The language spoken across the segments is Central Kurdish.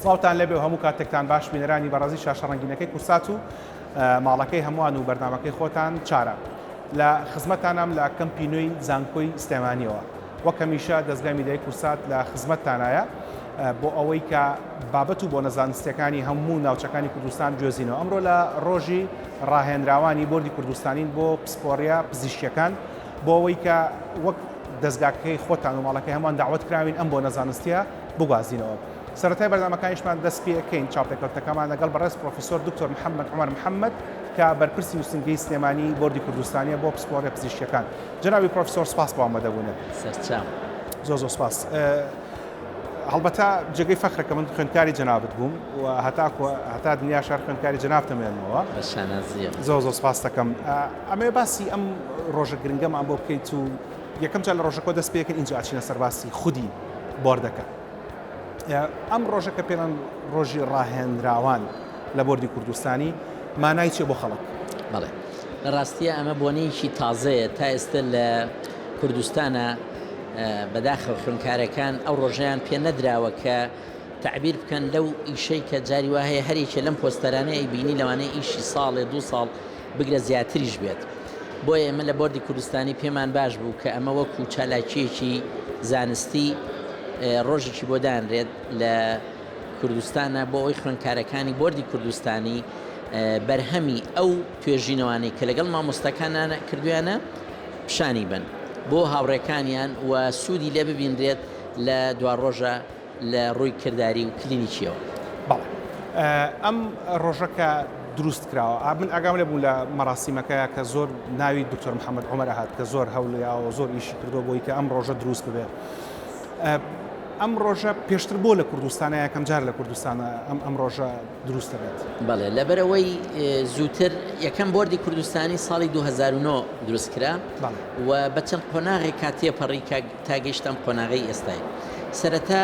سڵاوتان لەبێ و هەموو کاتێکتان باش بینەرانی بەڕێزی شاشە ڕەنگینەکەی کورسات و ماڵەکەی هەمووان و بەرنامەکەی خۆتان چارە لە خزمەتانم لە کەمپینۆی زانکۆی سلێمانیەوە وەک هەمیشە دەستگای میدیای کورسات لە خزمەتتانایە بۆ ئەوەی کە بابەت و بۆ نەزانستیەکانی هەموو ناوچەکانی کوردستان گوێزینەوە. ئەمڕۆ لە ڕۆژی ڕاهێنراوانی بۆردی کوردستانین بۆ پسپۆڕیە پزیشکیەکان بۆ ئەوەی کە وەک دەستگاکەی خۆتان و ماڵەکەی هەمووان داوت کراوین ئەم بۆ نەزانستیە بگوازینەوە. سەرەتای بەردەمەکانیشمان دەست پێکەین چاوپێکەوتەکەمان لەگەڵ بەڕێز پرۆفیسۆر دکتۆر محەممەد عومەر محەممەد کە بەرپرسی نووسنگەی سلێمانی بۆردی کوردستانیە بۆ پسپۆڕیە پزیشکیەکان. جەنابی پرۆفیسۆر سپاس بۆ ئامادەبوونێت. زۆر سپاس. هەڵبەتە جێگەی فەخرەکە من خوێندکاری جەنابەت بووم و هەتا دنیا شار خوێندکاری جەنابتەمێنەوە. زۆر سپاس دەکەم. ئەمێ باسی ئەم ڕۆژە گرنگەمان بۆ بکەیت و یەکەم جار لە ڕۆژەکە دەست پێکەن اینجا ئاچینە سەرباسی خودی بۆردەکە. ئەم ڕۆژەکە پێڵەن ڕۆژی ڕاهێنراوان لە بۆردی کوردستانی مانای چێ بۆ خەڵک؟ بەڵێ لە ڕاستیە ئەمە بۆنەیەکی تازەیە تا ئێستا لە کوردستانە بەداخەوە خوێندکارەکان ئەو ڕۆژەیان پێ نەدراوە کە تعبیر بکەن لەو ئیشەی کە جاری وایە هەرێکە لەم پۆستەرانەیە بینی لەوانەیە ئیشی ساڵێ 2 ساڵ بگرە زیاتریش بێت. بۆیە ئێمە لە بۆردی کوردستانی پێمان باش بوو کە ئەمە وەکو چالاکیەکی زانستی ڕۆژێکی بۆ دانرێت لە کوردستانە بۆ ئەوی خوێندکارەکانی بۆردی کوردستانی بەرهەمی ئەو توێژینەوانەی کە لەگەڵ مامۆستاکانانە کردویانە پیشانی بن بۆ هاوڕێکانیان و سوودی لێ ببینرێت لە دوا ڕۆژە لە ڕووی کردداری و کلینیکیەوە. بەڵێ ئەم ڕۆژەکە دروست کراوە. من ئاگام لێ بوو لە مەراسیمەکەیە کە زۆر ناوی دکتۆر محەممەد عومەر هات کە زۆر هەوڵیاوە زۆر ئیشی کردو بۆی کە ئەم ڕۆژە دروست ببێت. ئەم ڕۆژە پێشتر بۆ لە کوردستانە یەکەم جار لە کوردستانە ئەم ڕۆژە دروستە بێت. بەڵێ لەبەرەوەی زووتر یەکەم بۆردی کوردستانی ساڵی 2009 دروست کرا و بە چەند قۆناغی کاتێپەڕی تا گەیشتم قۆناغی ئێستای. سەرەتا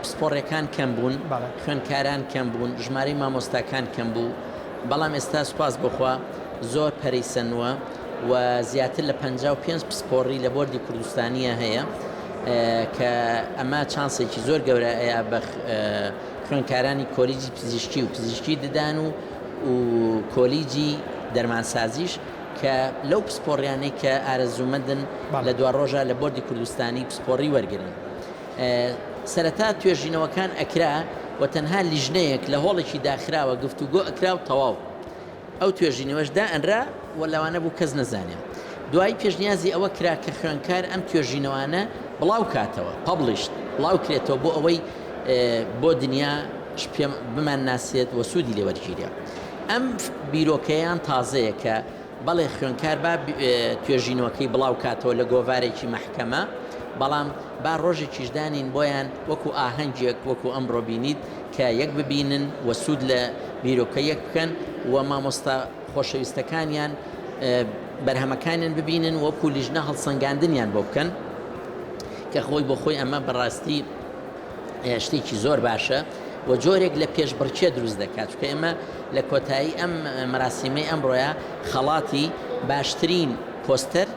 پسپۆڕەکان کەم بوون، خوێندکاران کەم بوون، ژمارەی مامۆستاکان کەم بوو، بەڵام ئێستا سوپاس بخوا زۆر پەرەیسەنووە و زیاتر لە 55 پسپۆڕی لە بۆردی کوردستانیە هەیە کە ئەمە چانسێکی زۆر گەورەیە بە خوێندکارانی کۆلیجی پزیشکی و پزیشکی ددان و کۆلیجی دەرمانسازیش کە لەو پسپۆڕیانەی کە ئارەزومەندن لە دوا ڕۆژە لە بۆردی کوردستانی پسپۆڕی وەرگرن. سەرەتا توێژینەوەکان ئەکرا و تەنها لیژنەیەک لە هۆڵێکی داخراوە گفتوگۆ ئەکرا و تەواو ئەو توێژینەوەشدا ئەنرا و لەوانە بوو کەس نەزانێ. دوای پێشنیازی ئەوە کرا کە خوێندکار ئەم توێژینەوانە بڵاو کاتەوە پابلیشت بڵاو کرێتەوە بۆ ئەوەی بۆ دنیا بمان ناسێت و سوودی لێوەرگیرە. ئەم بیرۆکەیان تازەیە کە بەڵێ خوێندکار با توێژینەوەکەی بڵاو کاتەوە لە گۆڤارێکی مەحکەمە، بەڵام با ڕۆژێکیش دانین بۆیان وەکو ئاهەنگێک وەکو ئەمڕۆ بینیت کە یەک ببینن و سوود لە بیرۆکە یەک بکەن و مامۆستا خۆشەویستەکانیان بەرهەمەکانیان ببینن وەکو لیژنە هەڵسەنگاندنیان بۆ بکەن کە خۆی بۆ خۆی ئەمە بەڕاستی شتێکی زۆر باشە و جۆرێک لە پێشبڕکێ دروست دەکات چکە ئێمە لە کۆتایی ئەم مەراسیمەی ئەمڕۆیە خەڵاتی باشترین پۆستەر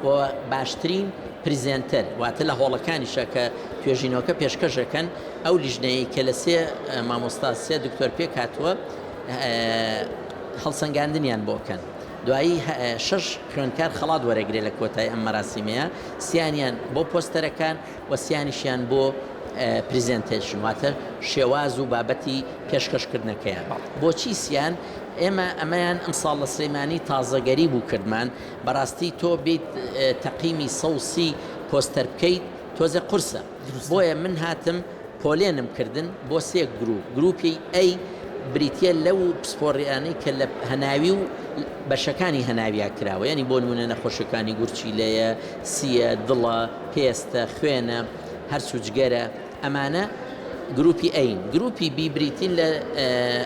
و باشترین پریزێنتەر واتە لە هۆڵەکانیشە کە توێژینەوەکە پێشکەشەکەن ئەو لیژنەیە کە لە سێ مامۆستا سێ دکتۆر پێک هاتووە هەڵسەنگاندنیان بۆکەن. دوایی 6 خوێندکار خەڵات وەرەگرێت لە کۆتایی ئەم مەراسیمەیە، سیانیان بۆ پۆستەرەکان و سیانیشیان بۆ پریزێنتێشن واتە شێواز و بابەتی پێشکەشکردنەکەیان. بۆچی سیان؟ ئێمە ئەمەیان ئەمساڵ لە سلێمانی تازەگەری بوو کردمان بەڕاستی تۆ بیت تەقیمی 130 پۆستەر بکەیت تۆزە قورسە. بۆیە من هاتم پۆلێنم کردن بۆ 3 گروپی ئەی بریتە لەو پسپۆڕیانەی کە لە هەناوی و بەشەکانی هەناویا کراوە، ینی بۆ نمونە نەخۆشەکانی گورچیلەیە، سیە، دڵە، پێستە، خوێنە، هەر سوچگەرە، ئەمانە گروپی ئەین. گروپی بیبریتین لە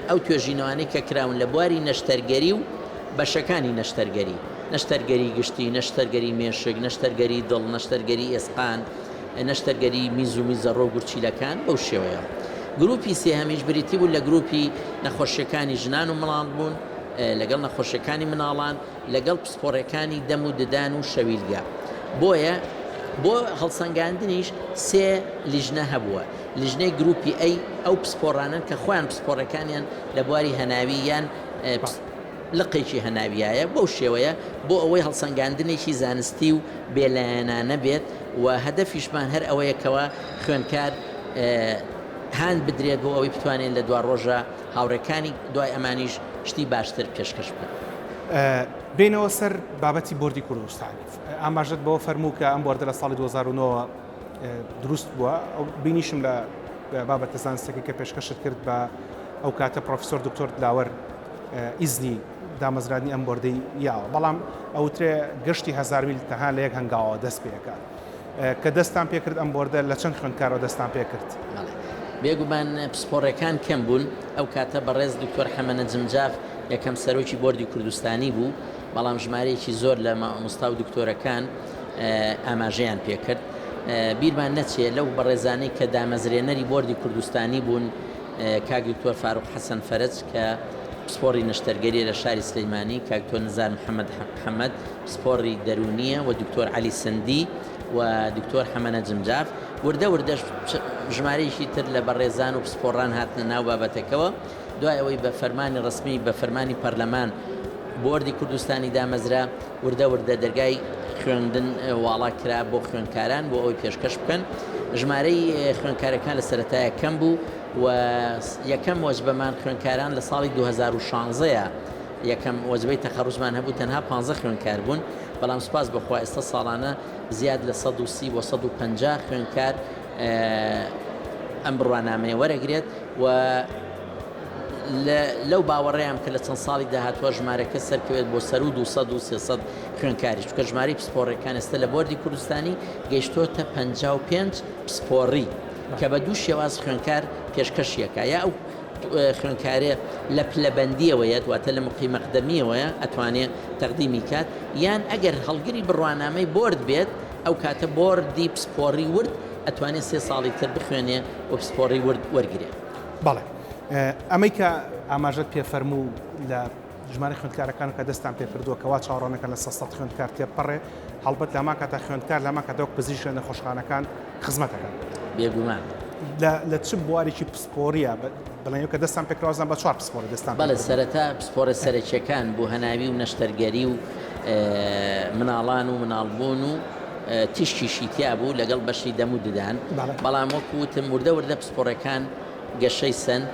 ئەو توێژینەوانەی کە کراون لە بواری نەشتەرگەری و بەشەکانی نەشتەرگەری، نەشتەرگەری گشتی، نەشتەرگەری مێشک، نەشتەرگەری دڵ، نەشتەرگەری ئێسقان، نەشتەرگەری میز و میزەڕۆ و گورچیلەکان بەو شێوەیە. گروپی سێهەمیش بریتی بوو لە گروپی نەخۆشیەکانی ژنان و مڵان بوون لەگەڵ نەخۆشیەکانی مناڵان لەگەڵ پسپۆڕەکانی دەم و ددان و شەویلگا. بۆیە بۆ هەڵسەنگاندنیش سێ لیژنە هەبووە لیژنەی گروپی ئەی ئەو پسپۆڕانن کە خۆیان پسپۆڕەکانیان لە بواری هەناوی یان لقێکی هەناویایە بەو شێوەیە بۆ ئەوەی هەڵسەنگاندنێکی زانستی و بێلایەنانە بێت و هەدەفیشمان هەر ئەوەیەکەوە خوێندکار هاان بدرێت بۆ ئەوەی بتوانێت لە دوا ڕۆژە هاوڕەکانی دوای ئەمانیش شتی باشتر پێشکەش بکەن. بینەوە سەر بابەتی بۆردی کوردستان ئاماژت بۆ فەرموو کە ئەم بۆردە لە ساڵی 2009 دروست بووە ئەو بینیشم لە بابەتە زانستەکەی کە پێشکەشت کرد بە ئەو کاتە پرۆفیسۆر دکتۆر دلاوەر ئیزنی دامەزرانی ئەم بۆردەی یاوە بەڵام ئەوترێ گەشتی 1000 میل تەنها لە یەک هەنگاوە دەست پێکات کە دەستان پێکرد ئەم بۆردە لە چەند خوێندکارەوە دەستان پێکرد. بێگومان پسپۆڕەکان کەم بوون ئەو کاتە بەڕێز دکتۆر حەمەنە جمجاف یەکەم سەرۆکی بۆردی کوردستانی بوو بەڵام ژمارەیەکی زۆر لە مامۆستا و دکتۆرەکان ئاماژەیان پێکرد بیرمان نەچێت لەو بەڕێزانەی کە دامەزرێنەری بۆردی کوردستانی بوون کاک دکتۆر فاروق حەسەن فەرج کە پسپۆڕی نەشتەرگەری لە شاری سلەیمانی کاک دکتۆر نزار محەممەد حەمەد پسپۆڕی دەرونیە و دکتۆر علی سندی و دکتۆر حەمەنە جمجاف وردە ژمارەیەکی تر لە بەڕێزان و پسپۆڕان هاتنە ناو بابەتەکەەوە دوای ئەوەی بە فەرمانی ڕسمی بە فەرمانی پەرلەمان بۆردی کوردستانی دامەزرا وردە دەرگای خوێندن واڵا کرا بۆ خوێندکاران بۆ ئەوەی پێشکەش بکەن ژمارەی خوێندکارەکان لە سەرەتایە کەم بوو و یەکەم وەجبەمان خوێندکاران لە ساڵی 2016 یەکەم وەجبەی تەخەڕوجمان هەبوو تەنها 15 خوێندکار بوون بەڵام سوپاس بەخوا ئێستا ساڵانە زیاد لە 130 و 150 خوێندکار ئەم بڕوانامەیە وەرەگرێت و لەو باوەڕێیان کە لە چەند ساڵی داهاتوە ژمارەکە سەرکەوێت بۆ سەر و 200 و 300 خوێندکاری چکە ژماری پسپۆڕەکان ئێستا لە بۆردی کوردستانی گەیشتۆتە 55 پسپۆڕی کە بە دوو شێواز خوێندکار پێشکەشیەکە یا ئەو خوێندکارێ لە پلەبەندیەوەیە دواتە لە مقیمەقدەمیەوەیە ئەتوانێت تەقدیمی کات یان ئەگەر هەڵگری بڕوانامەی بۆرد بێت ئەو کاتە بۆردی پسپۆڕی ورد ئەتوانێت 3 ساڵی تر بخوێنێ و پسپۆڕی ورد وەرگێت. بەڵێ ئەمەی کە ئاماژەت پێفەرموو لە ژمارە خوێندکارەکان کە دەستان پێ کردووە کەوا چاوەڕانەکە لە 100 خوێندکار تێپەڕێ هەڵبەت لەما کاتە خوێندکار لەما کاتەوە پزیشک لە نەخۆشخانەکان خزمەتەکان بێگومان لە چ بوارێکی پسپۆریە بڵێن کە دەستان پێکراوەزان بە 4 پسپۆری دەستان بەڵێ سەرەتا پسپۆرە سەرەکیەکان بۆ هەناوی و نەشتەرگەری و مناڵان و مناڵبوون و تیشتیشی تیا بوو لەگەڵ بەشی دەم و ددان بەڵام وەکوتم وردە پسپۆڕەکان گەشەی سند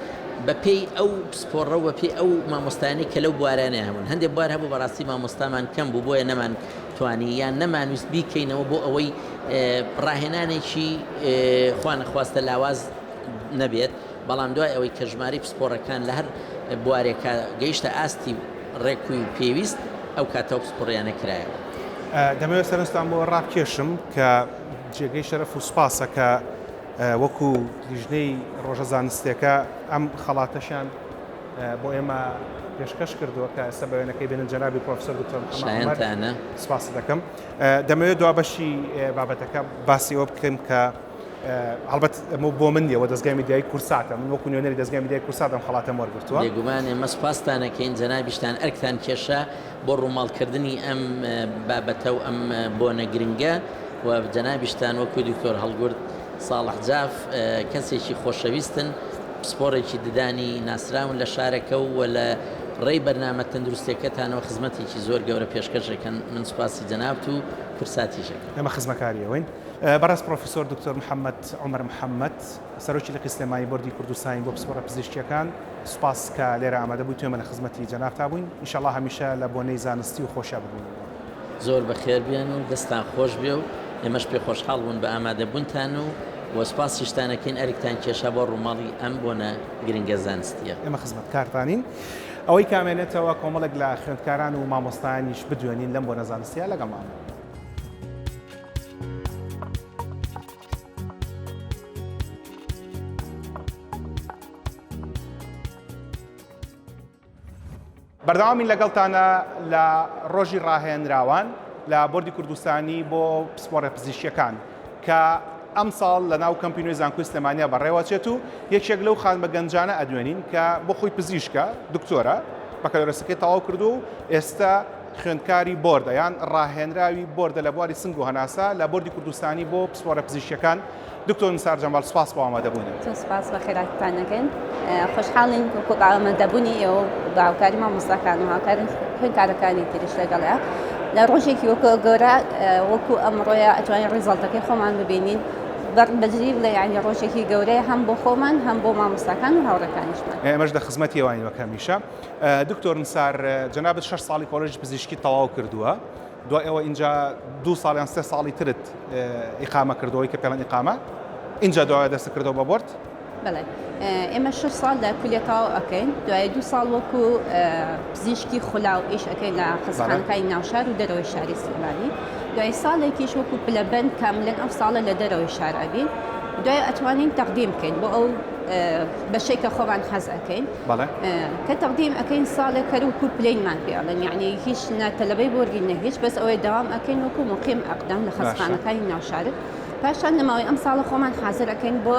بە پێی ئەو پسپۆڕە و پێی ئەو مامۆستانی کە لەو بوارانە هەبوون هەندێک بوار هەبوو بەڕاستی مامۆستامان کەم بوو بۆیە نەمان توانی یان نەمانویست بیکەینەوە بۆ ئەوەی ڕاهێنانێکی خوان خواستە لاواز نەبێت بەڵام دوای ئەوەی کە ژماری پسپۆڕەکان لە هەر بوارێکە گەیشتە ئاستی ڕێکوی پێویست ئەو کاتەوە پسپۆڕیانە کرایەوە. دەمەوێت سەرنجتان بۆ ڕابکێشم کە جێگەی شەرەف و سوپاسە کە وەکو لیژنەی ڕۆژە زانستیەکە ئەم خەڵاتەشیان بۆ ئێمە پێشکەش کردووە کە ئێستا بەوێنەکەی بێنن جەنابی پرۆفسۆر دکتۆر محەممەد سپاس دەکەم. دەمەوێت دوا بەشی بابەتەکە باسی ئەوە بکەین کە هەڵبەت بۆ من دیەوە دەستگای میدیای کورساتە من وەکو نوێنەری دەستگای میدیای کورسات ئەم خەڵاتە وەرگرتووە بێگومان ئێمە سپاسدانەکەین جەنابیشتان ئەرکتان کێشە بۆ ڕووماڵکردنی ئەم بابەتە و ئەم بۆنە گرنگە و جەنابیشتان وەکو دکتۆر هەڵگورد ساڵح جاف کەسێکی خۆشەویستن پسپۆڕێکی ددانی ناسراون لە شارەکە و لە ڕێی بەرنامە تەندروستیەکەتانەوە خزمەتێکی زۆر گەورە پێشکەشەکەن من سوپاسی جەنابت و کورساتیشەکە ئێمە خزمەکاریەوەین. بەڕاست پرۆفیسۆر دکتۆر محەممەد عومەر محەممەد سەرۆکی لە سلێمانی بۆردی کوردستانی بۆ پسپۆڕە پزیشکیەکان سوپاس کە لێرە ئامادە بوویت ئێمە لە خزمەتی جەنابتا بووین ئینشاڵڵا هەمیشە لە بۆنەی زانستی و خۆشیە ببوون. زۆر بەخێر بێن و دەستان خۆش بێ و ئێمەش پێ خۆشحاڵ بوون بە ئامادەبوونتان و وەسپاسیشتانەکەین ئەرکتان کێشە بۆ ڕووماڵی ئەم بۆنە گرنگە زانستیە. ئێمە خزمەتکارتانین ئەوەی کامێنێتەوە کۆمەڵێک لە خوێندکاران و مامۆستایانیش بدوێنین لەم بۆنە زانستیە لەگەڵمان. بەردەوامی لەگەڵتانە لە ڕۆژی ڕاهێنراوان لە بۆردی کوردستانی بۆ پسپۆڕە پزیشکیەکان کە ئەم ساڵ لە ناو کەمپینۆی زانکۆی سلێمانیا بەڕێوەچێت و یەکێک لەو خان بە گەنجانە ئەدوێنین کە بۆ خۆی پزیشکە دکتۆرە بەکالۆرەسەکەی تەواو کردو و ئێستا خوێندکاری بۆردە یان ڕاهێنراوی بۆردە لە بواری سنگ و هەناسا لە بۆردی کوردستانی بۆ پسپۆرە پزیشکیەکان دکتۆر نسار جەمال سوپاس بۆ ئامادەبوونە. سوپاس بە خێراتتان دەکەین خۆشحاڵین ئامادەبوونی ئێوە باوکاری مامۆستاکان و هاوکارن خوێندکارەکانی تریش لەگەڵە لە ڕۆژێکی وەکو گەورە وەکو ئەمڕۆیە ئەتوانین ڕیزەڵتەکەی خۆمان ببینین بەربەجری لە یعنی ڕۆژێکی گەورەیە هەم بۆ خۆمان هەم بۆ مامۆستاکان و هاوڕەکانیشمان. ئێمەش لە خزمەتی ئێوانی وەک هەمیشە. دکتۆر نسار جەنابەت 6 ساڵی کۆلێژی پزیشکی تەواو کردووە دوای ئێوە اینجا 2 ساڵ یان 3 ساڵی ترت ئیقامە کردەوەی کە پێڵەن ئیقامە اینجا دوای دەست کردەوە بە بۆرد؟ بەڵێ ئێمە 6 ساڵ لە کولێتەوە ئەەکەین دوای 2 ساڵ وەکو پزیشکی خولاو ئیش ئەەکەین لە خزمخانەکانی ناوشار و دەرەوەی شاری سلێمانی دوای ساڵێکیش وەکو پلەبەند کاملەن ئەو ساڵە لە دەرەوەی شار ئەبین دوای ئەتوانین تەقدیم بکەین بۆ ئەو بەشەی کە خۆمان حەز ئەەکەین کە تەقدیم ئەەکەین ساڵێک کە وەکو پلەینمان پێڵێن یعنی هیچ نەتەلەبەی بۆرگی نەهیچ بەس ئەوەی داوام ئەەکەین وەکو مقیم ئەقدام لە خزمخانەکانی ناوشارت پاشان نماوەی ئەم ساڵە خۆمان حاضر ئەەکەین بۆ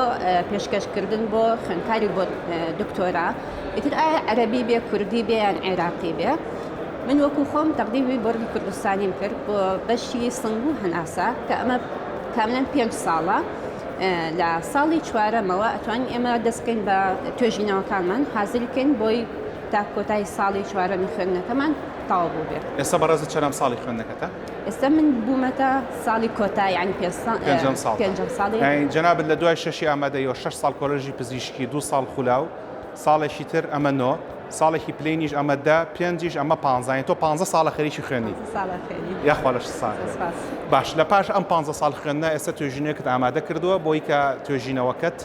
پێشکەشکردن بۆ خوێندکاری بۆ دکتۆرا ئیتر ئایا عەرەبی بێ کوردی بێ یان عێراقی بێ من وەکو خۆم تەقدیمی بۆرگی کوردستانیم کرد بۆ بەشی سنگ و هەناسا کە ئەمە کاملەن 5 ساڵە لە ساڵی چوارەمەوە ئەتوانین ئێمە دەستکەین بە توێژینەوەکانمان حاضرکەین بۆی تا کۆتایی ساڵی چوارەمی خوێندنەکەمان تاوا بوو بێت. ئێستا بەڕێزت چەندەم ساڵی خوێندنەکەتە؟ ئێستا من بوومەتە ساڵی کۆتا یعنی 5 ساڵی جەنابەت لە دوای 6 ئامادەیەوە 6 ساڵ کۆلێژی پزیشکی 2 ساڵ خولاو ساڵێکی تر ئەمە 9 ساڵێکی پلەینیش ئەمە 10 5 ئەمە 15 تۆ 15 ساڵە خەریکی خوێنی یاخوا لە 6 ساڵ باش لە پاش ئەم 15 ساڵ خوێندنە ئێستا توێژینەکەت ئامادە کردووە بۆی کە توێژینەوەکەت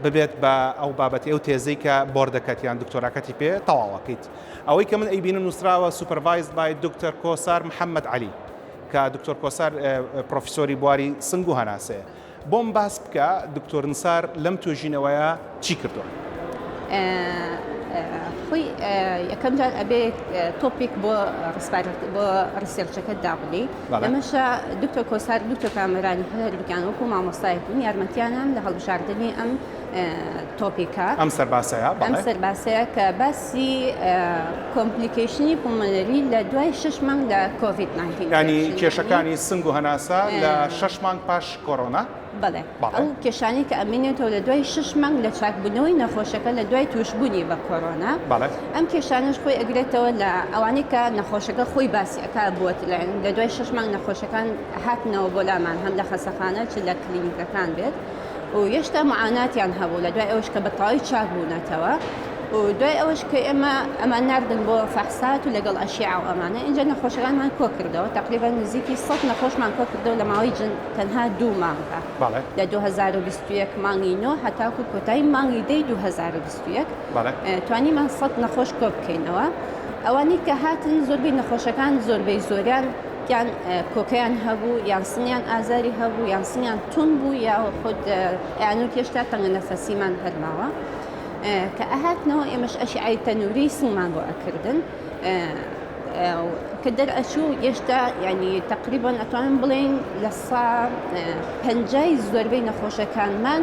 ببێت بە ئەو بابەتی ئەو تێزەی کە بۆردەکەت یان دکتۆراکەتی پێ تەواوەکەیت ئەوەی کە من ئەیبینم نووسراوە سوپەرڤایز بای دکتۆر کۆسار محەممەد عەلی کە دکتۆر کۆسار پرۆفیسۆری بواری سنگ و هەناسەیە بۆم باس بکە دکتۆر نسار لەم توێژینەوەیە چی کردووە؟ خۆی یەکەم جار ئەبێ تۆپێک بۆ ڕسێرچەکە دابڵی ئەمەشە دکتۆر کۆسار دکتۆر کامەرانی هەردووکیان وەکو مامۆستایەتون یارمەتیانم لە هەڵبژاردننی ئەم تۆپیکە ئەم سەرباسەیە کە باسی کۆمپلیکیشنی پومەنەری لە دوای 6 مانگ لە کۆڤید-19 ینی کێشەکانی سنگ و هەناسا لە 6 مانگ پاش کۆڕۆنا؟ بەڵێ ئەو کێشانی کە ئەمینێتەوە لە دوای 6 مانگ لە چاکبوونەوەی نەخۆشەکە لە دوای توشبوونی بە کۆڕۆنا ئەم کێشانش خۆی ئەگرێتەوە لە ئەوانەی کە نەخۆشەکە خۆی باسی ئەکا بووە لە دوای 6 مانگ نەخۆشەکان هاتنەوە بۆ لامان هەم لە خەسەخانە چ لە کلینیکەکان بێت و یەشتا معاناتیان هەبوو لە دوای ئەوش کە بەتەواوی چاک بوونەتەوە و دوای ئەوش کە ئەمان ناردن بۆ فەحسات و لەگەڵ ئەشیع و ئەمانە اینجا نەخۆشەکانمان کۆ کردەوە تقریبا نزیکی 100 نەخۆشمان کۆ کردەوە لە ماوەی تەنها 2 مانگە لە 2021 مانگی 9 هەتاکو کۆتایی مانگی 10 2021 توانیمان 100 نەخۆش کۆ بکەینەوە ئەوانی کە هاتن زۆربەی نەخۆشەکان زۆربەی زۆریان یان کۆکەیان هەبوو یان سنیان ئازاری هەبوو یان سنیان تون بوو یا خود یانوت هێشتا تەنگە نەفەسیمان هەرماوە کە ئەهاتنەوە ئێمەش ئەشعەی تەنووری سنگمان بۆ ئەکردن کە دەرئەچوو هێشتا ینی تقریبان ئەتوانم بڵێن لە 50 زۆربەی نەخۆشەکانمان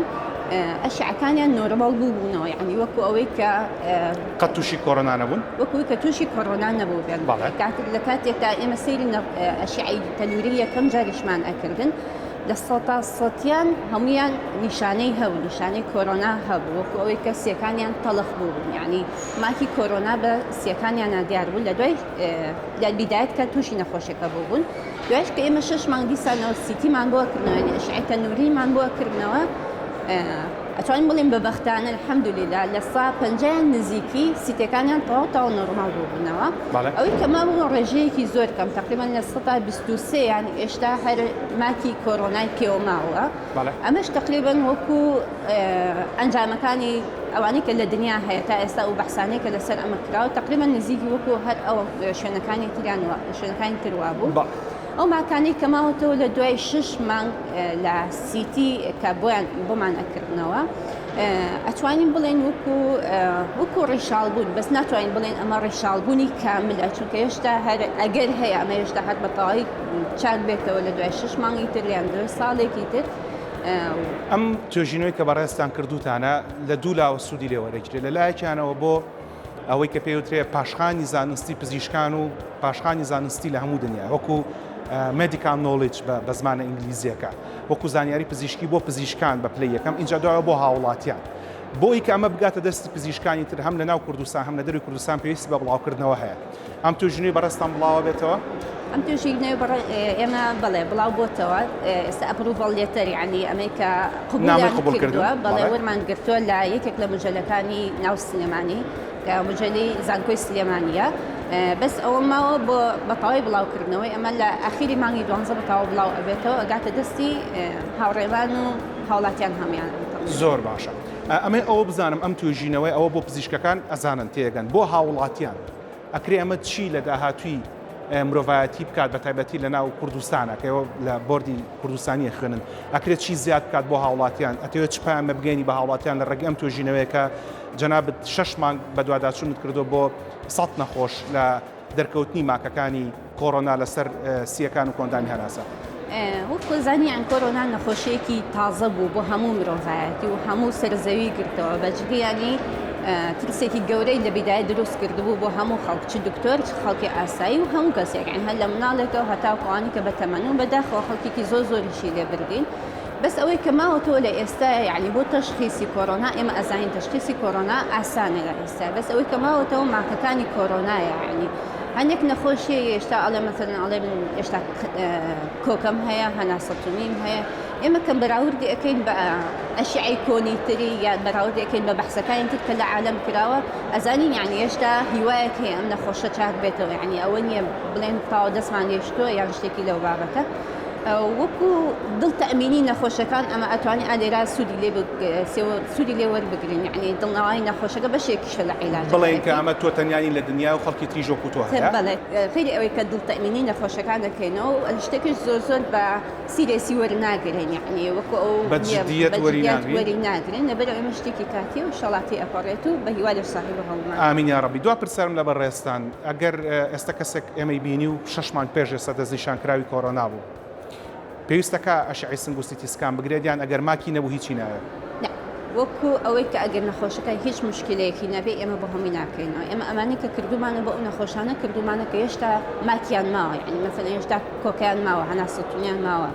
ئەشعەکانیان نۆرمەڵ بووبوونەوە یعنی وەکو ئەوەی کە قەت تووشی کۆڕۆنا نەبوون وەکوی کە تووشی کۆڕۆنا نەبوو بێن لە کاتێکدا ئێمە سەیری ئەشعەی تەنووری یەکەم جاریشمان ئەکردن لە سەتیان هەمویان نیشانەی هەبوو نیشانەی کۆرۆنا هەبوو وەکو ئەوەی کە سیەکانیان تەڵخ بوون یعنی ماکی کۆرۆنا بە سیەکانیان دیار بوون لە دوای لە بیدایەت کە تووشی نەخۆشیەکە بوون دوایش کە ئێمە 6 مانگ دیسانەوە سیتیمان بۆ کردنەوە ئەشعەی تەنووریمان بۆ کردنەوە ئەتوانین بڵێن بەبەختانە الحەمدولیلا لە 150 نزیکی سیتەکانیان تەواو نۆرمال بووبوونەوە ئەوەی کە مابوو ڕێژەیەکی زۆر کەم تقریبا لە 123 یان ئێشتا هەر ماکی کۆرۆنای پێوە ماوە ئەمەش تقریبا وەکو ئەنجامەکانی ئەوانەی کە لە دنیا هەیە تا ئێستا و بەحسانەیە کە لەسەر ئەمە کراوە تقریبا نزیکی وەکو هەر ئەو شوێنەکانی شوێنەکانی تروا بوو ئەو ماکانەی کە ماوەتەوە لە دوای 6 مانگ لە سیتی کە بۆمان ئەکردنەوە ئەتوانین بڵێن وەکو ڕیشاڵبوون بەس ناتوانین بڵێن ئەمە ڕیشاڵبوونی کاملە چونکە هێشتا هەر ئەگەر هەیە ئەمە هێشتا هەر بەتەواوی چاک بێتەوە لە دوای 6 مانگی تر یان 2 ساڵێکی تر ئەم توێژینەوەی کە بەڕێستان کردوتانە لە دوو لاوە سوودی لێوەرەگرێت لە لایەکیانەوە بۆ ئەوەی کە پێوترێ پاشخانی زانستی پزیشکان و پاشخانی زانستی لە هەموو دنیا وەکو medical knowledge بە زمانە ئینگلیزیەکە وەکو زانیاری پزیشکی بۆ پزیشکان بە پلەی یەکەم اینجا دوایە بۆ هاوڵاتیان بۆی کە ئەمە بگاتە دەستی پزیشکانی تر هەم لە ناو کوردستان هەم لە دەروی کوردستان پێویستی بە بڵاوکردنەوە هەیە ئەم توژنەی بەڕێستان بڵاوە بێتەوە ئەم توژینەی ئێمە بڵێ بڵاو بۆتەوە ئێستا ئەپروڤڵ لێتەر یعنی ئەمریکا قبولیان کردووە بەڵێ وەرمان گرتووە لە یەکێک لە مجەلەکانی ناو سلێمانی کە مجەلەی زانکۆی سلێمانیە بەس ئەوە ماوە بۆ بەتەواوی بڵاوکردنەوەی ئەمە لە ئاخیری مانگی 12 بەتەواو بڵاو ئەبێتەوە ئەگاتە دەستی هاوڕێوان و هاوڵاتیان هەمیان زۆر باشە ئەمە ئەوە بزانم ئەم توێژینەوەی ئەوە بۆ پزیشکەکان ئەزانن تێگەن بۆ هاوڵاتیان ئەکرێ ئەمە چی لە داهاتووی مرۆڤایەتی بکات بە تایبەتی لە ناو کوردستانە کە ئەوە لە بۆردی کوردستانی خوێنن ئەکرێت چی زیاد بکات بۆ هاوڵاتیان ئەتەوێت چ پایان بگەینی بە هاوڵاتیان لە ڕێگەی ئەم توێژینەوەی کە جەنابەت 6 مانگ بە دوواداچوونت کردو بۆ 100 نەخۆش لە دەرکەوتنی ماکەکانی کۆڕۆنا لەسەر سیەکان و کۆندانی هەناسە وەکو زانیان کۆرۆنا نەخۆشیەکی تازە بوو بۆ هەموو مرۆڤایەتی و هەموو سەرزەوی گرتەوە بەجگەیانی ترسێکی گەورەی لە بیدای دروست کردبوو بۆ هەموو خەڵک چ دکتۆر خەڵکی ئاسایی و هەموو کەسێک هەر لە مناڵێکەوە هەتاوکوانی کە بەتەمەن و بەداخەوە خەڵکێکی زۆریشی لێ بردین بەس ئەوەی کە ماوەتەوە لە ئێستا یعنی بۆ تەشخیصی کۆرۆنا ئێمە ئەزانین تەشخیصی کۆرۆنا ئاسانە لە ئێستا بەس ئەوەی کە ماوەتەوە ماکەکانی کۆرۆنایە یعنی هەندێک نەخۆشیە ئێشتا ئەڵێ مەسەلەن ئەڵێ من ئێشتا کۆکەم هەیە هەناسەتونیم هەیە ئێمە کەم بەراوردی ئەەکەین بە ئەشیعی کۆنیتری یا بەراوردی ئەەکەین بە بەحسەکانی تر کە لە عالەم کراوە ئەزانین یعنی هێشتا هیوایەک هەیە ئەم نەخۆشە چاک بێتەوە یعنی ئەوە نییە بڵێن تاوە دەستمان لێشتووە یان شتێکی لەو بابەتە وەکو دڵ تەمینی نەخۆشەکان ئەمە ئەتوانی ئالێرا سوودی لێ وەربگرین یعنی دڵنەوەی نەخۆشەکە بەشێکیشە لە عیلاج بڵێن کە ئەمە تۆ تەنیانی لە دنیا و خەڵکی تریژۆ کوتۆ هەیە بەڵێ خیلی ئەوەی کە دڵ تەمینی نەخۆشەکان دەکەینەوە و شتێکش زۆر بە سیرێسی وەرناگرین یعنی وەکو ئەو بەجددیەت وەرناگرین لەبەر ئەمە شتێکی کاتی و شەڵاتی ئەپەڕێت و بە هیوا لە صاحب هەوڵمان ئامین یا ڕەبی دوا پرسەرم لە بەڕێستان ئەگەر ئێستا کەسێک ئێمەی بینی و 6 مانگ پێش ئێستا دەستنیشانکراوی کۆرۆنا بوو پێویستەکە ئەشعی سنگ و سیتی سکان بگرێتیان ئەگەر ماکی نەبوو هیچی نایە وەکو ئەوەی کە ئەگەر نەخۆشەکە هیچ مشکلەیەکی نەبێ ئێمە بۆ هەمی ناکەینەوە ئێمە ئەمانی کە کردومانە بۆ ئەو نەخۆشانە کردومانە کە هێشتا ماکیان ماوە یعنی مەسەلەن هێشتا کۆکیان ماوە هەناسەتونیان ماوە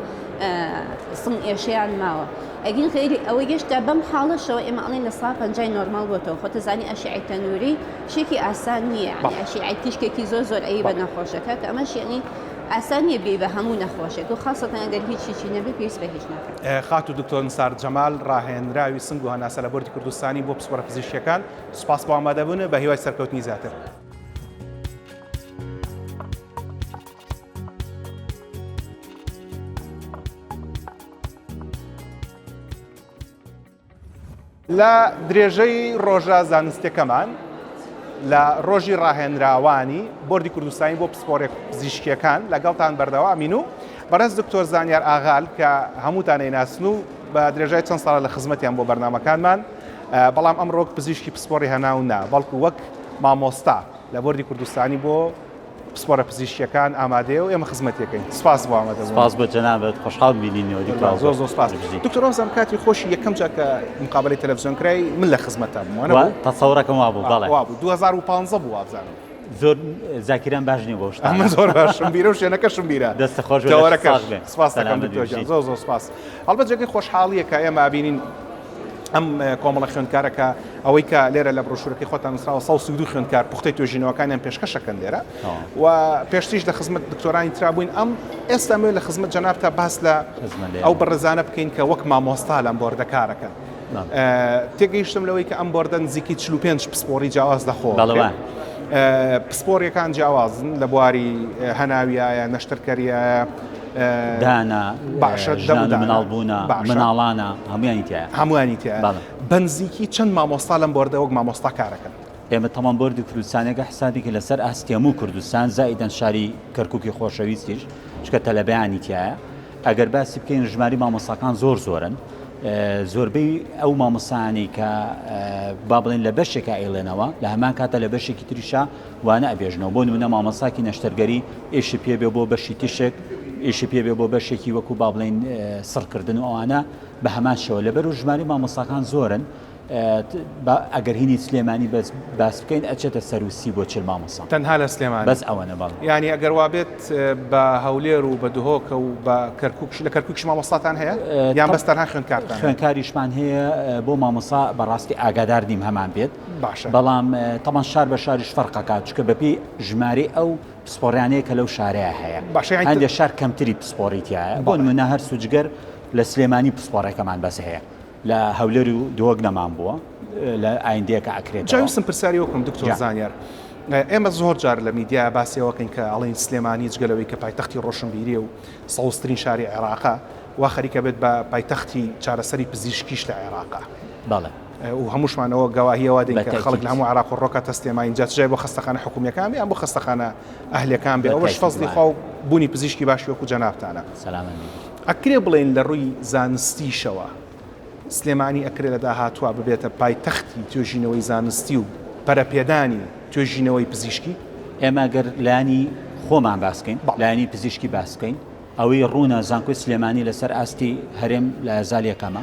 سم ئێشەیان ماوە ئەگین خێری ئەوەی گەشتا بەم حاڵەشەوە ئێمە ئەڵێن لە سا 50 نۆرمال بۆتەوە خۆتە زانی ئەشعی تەنووری شێکی ئاسان نییە یعنی ئەشعی تیشکێکی زۆر ئەی بە نەخۆشەکە کە ئەمەش یعنی ئاسانیە بێ بە هەموو نەخۆشێک و خاصەتەن ئەگەر هیچی نەبێ پێویست بە هیچ ناکات خات و دکتۆر نسار جەمال ڕاهێنراوی سنگ و هەناسە لە بۆردی کوردستانی بۆ پسپۆرە پزیشکیەکان سوپاس بۆ ئامادەبوون بە هیوای سەرکەوتنی زیاتر لە درێژەی ڕۆژە زانستیەکەمان لە ڕۆژی ڕاهێنراوانی بۆردی کوردستانی بۆ پسپۆرێک پزیشکیەکان لەگەڵتان بەردەوامین و بەڕێز دکتۆر زانیار ئاغال کە هەمووتان ناسن و بە درێژای چەند ساڵە لە خزمەتیان بۆ بەرنامەکانمان بەڵام ئەمڕۆک پزیشکی پسپۆری هەناو نا بەڵکو وەک مامۆستا لە بۆردی کوردستانی بۆ پسپۆرە پزیشکیەکان ئامادەیە و ئێمە خزمەتەکەین سپاس بۆ ئامادەبوون سپاس بە جەنابەت خۆشحاڵ بینینەوە زۆر سپاس دکتۆر ئەوزەم کاتی خۆشی یەکەم جا کە مقابلەی تەلەڤیزیۆن کراي من لە خزمەتە بووم تەسەوڕەکەم وا بوو بەڵێ 2015 بوو وابزانم زۆر زاکیران باش نیە بۆ شتە ئەمە زۆر باشم بیرە و شوێنەکەشم بیرە دەستە خۆش سپاس دەکەم دکتۆر جان زۆر سپاس هەڵبەت جێگەی خۆشحاڵیە کە ئێمە بینین ئەم کۆمەڵە خوێندکارەکە ئەوەی کە لێرە لە بڕۆشورەکەی خۆتان نووسراوە 132 خوێندکار پوختەی توێژینەوەکانیان پێشکەشەکەن لێرە و پێشتیش لە خزمەت دکتۆرانی ترابووین ئەم ئێستا لە خزمەت جەنابتە باس لە ئەو بەڕێزانە بکەین کە وەک مامۆستا لەم بۆردەکارەکەن تێگەیشتم لەوەی کە ئەم بۆردە نزیکی 45 پسپۆری جیاواز دەخۆ پسپۆریەکان جیاوازن لە بواری هەناویایە نەشتەرکەریە دانا باشە مناڵبوونە مناڵانە هەمووانی تایە بەنزیکی چەند مامۆستا لەم بۆردە وەک مامۆستا کارەکەن ئێمە تەمان بۆردی کوردستانێکە حسابێکی لەسەر ئاستیەم و کوردستان زائیدەن شاری کەرکووکی خۆشەویستیش چکە تەلەبەیانی تایە ئەگەر باسی بکەین ژماری مامۆستاکان زۆرن زۆربەی ئەو مامۆستانی کە با بڵێن لە بەشێکە ئێڵێنەوە لە هەمان کاتە لە بەشێکی تریشە وانە ئەبێژنەوە بۆ نمونە مامۆستاکی نەشتەرگەری ئێشی پێ بێ بۆ بەشی تیشێک ئێشی پێ بێ بۆ بەشێکی وەکو با بڵێن سڕکردن و ئەوانە بە هەمان شەوە لەبەر و ژماری مامۆستاکان زۆرن ئەگەر هینی سلێمانی باس بکەین ئەچێتە سەروسی بۆ چل مامۆسا تەنها لە سلێمانی بەس ئەوەنە باڵ ینی ئەگەر وابێت بە هەولێر و بە دهۆکە و بە کەرکک لە کەرکوکش مامۆستاتان هەیە یان بەستەرها خوێندکارتان خوێنکاریشمان هەیە بۆ مامۆسا بەڕاستی ئاگادار نیم هەمان بێت باشە بەڵام تەمان شار بە شاریش فەرقەکات چکە بەپی ژمارە ئەو پسپۆڕیانەیە کە لەو شارەیە هەیە هەندێک شار کەمتری پسپۆڕیتیایە بۆ نمونە هەر سوجگەر لە سلێمانی پسپۆڕەکەمان بەس هەیە لە هەولێر و دۆک نەمان بووە لە ئایندەیەکە ئەکرێت جاویستم پرسیاری وەکم دکتۆر زانیار ئێمە زۆر جار لە میدیا باسیەوەکەین کە ئەڵین سلێمانی جگەلەوەی کە پایتەختی ڕۆشنبیری و سەوزترین شاری عێراقا وا خەریکە بێت بە پایتەختی چارەسەری پزیشکیش لە عێراقا بەڵێ و هەمووشمانەوە گەواهیەوە دێن کە خەڵک لە هەموو عێراق و ڕۆکە تەستێمای اینجا جای بۆ خستەخانە حکوومیەکان بێ یان بۆ خستەخانە ئەهلەکان بێ ئەوەش فەزلی خوا و بوونی پزیشکی باش وەکو جەنابتانە ئەکرێ بڵێن لە ڕووی زانستیشەوە سلێمانی ئەکرێ لە داهاتوە ببێتە پایتەختی توێژینەوەی زانستی و پەرەپێدانی توێژینەوەی پزیشکی ئێمە گەر لانی خۆمان باسکەین لانی پزیشکی باسکەین ئەوەی ڕوونە زانکۆی سلێمانی لەسەر ئاستی هەرێم لە زالیەکەمە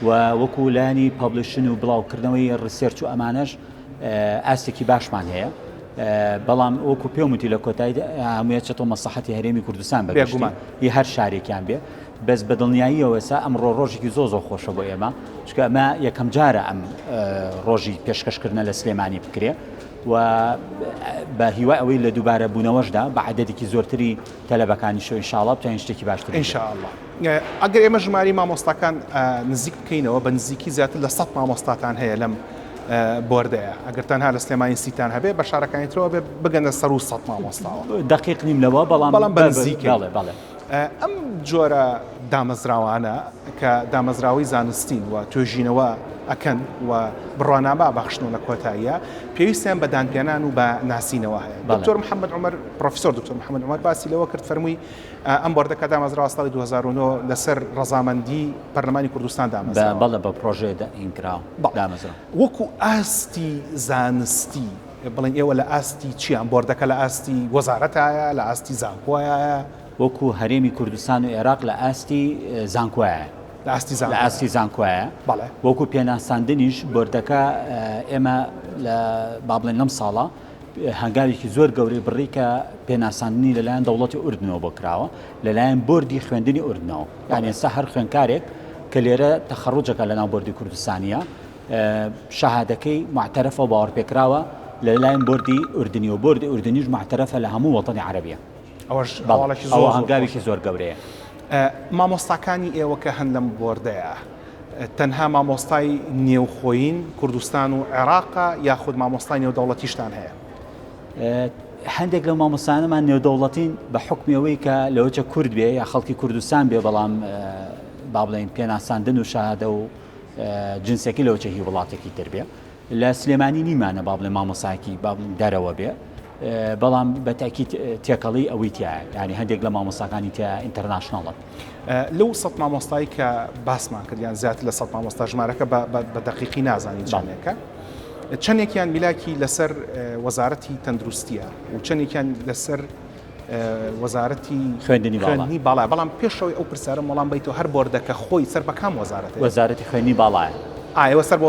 و وەکو لانی پابلیشن و بڵاوکردنەوەی ڕسێرچ و ئەمانەش ئاستێکی باشمان هەیە بەڵام وەکو پێومتی لە کۆتاییدا هەموویە چێتەوە مەسلحەتی هەرێمی کوردستان بەگومان هی هەر شارێکیان بێ بەس بە دڵنیاییەوە ئێستا ئەمڕۆ ڕۆژێکی زۆ خۆشە بۆ ئێمە چکە ئەمە یەکەم جارە ئەم ڕۆژی پێشکەشکردنە لە سلێمانی بکرێ و بە هیوای ئەوەی لە دووبارە بوونەوەشدا بە عەدەدێکی زۆرتری تەلەبەکانی شۆ ئینشاءڵڵا بتوانین شتێکی باشتر ئینشاءڵڵا ئەگەر ئێمە ژماری مامۆستاکان نزیک بکەینەوە بە نزیکی زیاتر لە 100 مامۆستاتان هەیە لەم بۆردەیە ئەگەر تەنها لە سلێمانی سیتان هەبێ بە شارەکانی ترەوە بێ بگەنە سەر و 100 مامۆستاوە دقیق نیم لەوە بەڵام بە نزیکە بەڵێ ئەم جۆرە دامەزراوانە کە دامەزراوی زانستین و توێژینەوە ئەکەن و بڕوانابا بەخشنەوە لە کۆتاییە پێویستیان بە دانپێنان و بە ناسینەوە هەیە دکتۆر محەممەد عومەر پرۆفیسۆر دکتۆر محەممەد عومەر باسی لەوە کرد فەرمووی ئەم بۆردەکە دامەزراوە ساڵی 2009 لەسەر ڕەزامەندی پەرلەمانی کوردستان دامەزراوە بەڵێ بە پرۆژێ ئینکراو دامەزراوە وەکو ئاستی زانستی بڵێن ئێوە لە ئاستی چیان بۆردەکە لە ئاستی وەزارەتایە لە ئاستی زانکۆیە وەکو هەرێمی کوردستان و عێراق لە ئاستی زانکۆیە لە ئاستی زانکۆیە وەکو پێناساندنیش بۆردەکە ئێمە لە با بڵێن لەم ساڵە هەنگاوێکی زۆر گەورەی بڕی کە پێناساندنی لەلایەن دەوڵەتی ئوردنەوە بۆ کراوە لەلایەن بۆردی خوێندنی ئوردنەوە یعنی ئێستا هەر خوێندکارێک کە لێرە تەخەڕوجەکە لە ناو بۆردی کوردستانیە شەهادەکەی معتەرەفە و باوەڕپێکراوە لەلایەن بۆردی ئوردنی و بۆردی ئوردنیش معتەرەفە لە هەموو وەتانی عەرەبیە ئەوە هەنگاوێکی زۆر گەورەیە مامۆستاکانی ئێوە کە هەن لەم بۆردەیە تەنها مامۆستای نێوخۆین کوردستان و عێراقا یاخود مامۆستای نێودەوڵەتیشتان هەیە هەندێک لە مامۆستانەمان نێودەوڵەتین بە حکمیەوەی کە لەوەچە کورد بێ یا خەڵکی کوردستان بێ بەڵام با بڵێن پێناساندن و شەهادە و جنسێکی لەوەچە هی وڵاتێکی تر بێ لە سلێمانی نیمانە با بڵێن مامۆسایەکی دەرەوە بێ بەڵام بەتاکی تێکەڵی ئەوەی تایە ینی هەندێک لە مامۆستاکانی تیا ئینتەرناشناڵە لەو 100 مامۆستایی کە باسمان کردیان زیاتر لە 100 مامۆستا ژمارەکە بە دقیقی نازانی جانێکە چەندێکیان میلاکی لەسەر وەزارەتی تەندروستیە و چەندێکیان لەسەر وەزارەتی خوێندنی باڵا بەڵام پێشەوەی ئەو پرسیارە وەڵام بیتەوە هەر بۆردەکە خۆی سەر بە کام وەزارەتی خوێندنی باڵایە ئێوە سەر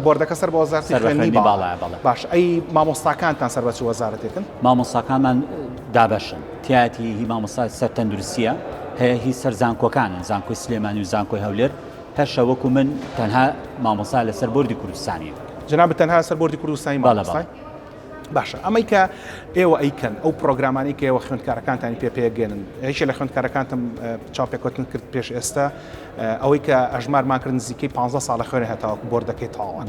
بۆردەکە سەر بە وەزارەتی خوێندنی باڵایە باش ئەی مامۆستاکانتان سەر بەچ وەزارەتێکن مامۆستاکانمان دابەشن تایەتی هی مامۆستا سەر تەندروستیە هەیە هی سەر زانکۆکانن زانکۆی سلێمانی و زانکۆی هەولێر پێشە وەکو من تەنها مامۆستا لەسەر بۆردی کوردستانیە جناب تەنها سەر بۆردی کوردستانی مامۆستای باشە ئەمەی کە ئێوە ئەیکەن ئەو پرۆگرامانی کە ئێوە خوێندکارەکانتانی پێگەێنن هیچ لە خوێندکارەکانتم چاپێکوتن کرد پێش ئێستا ئەوەی کە ئەژمارمان کرد نزیکەی 15 ساڵە خوێنە هەتاوە بۆردەکەی تاوە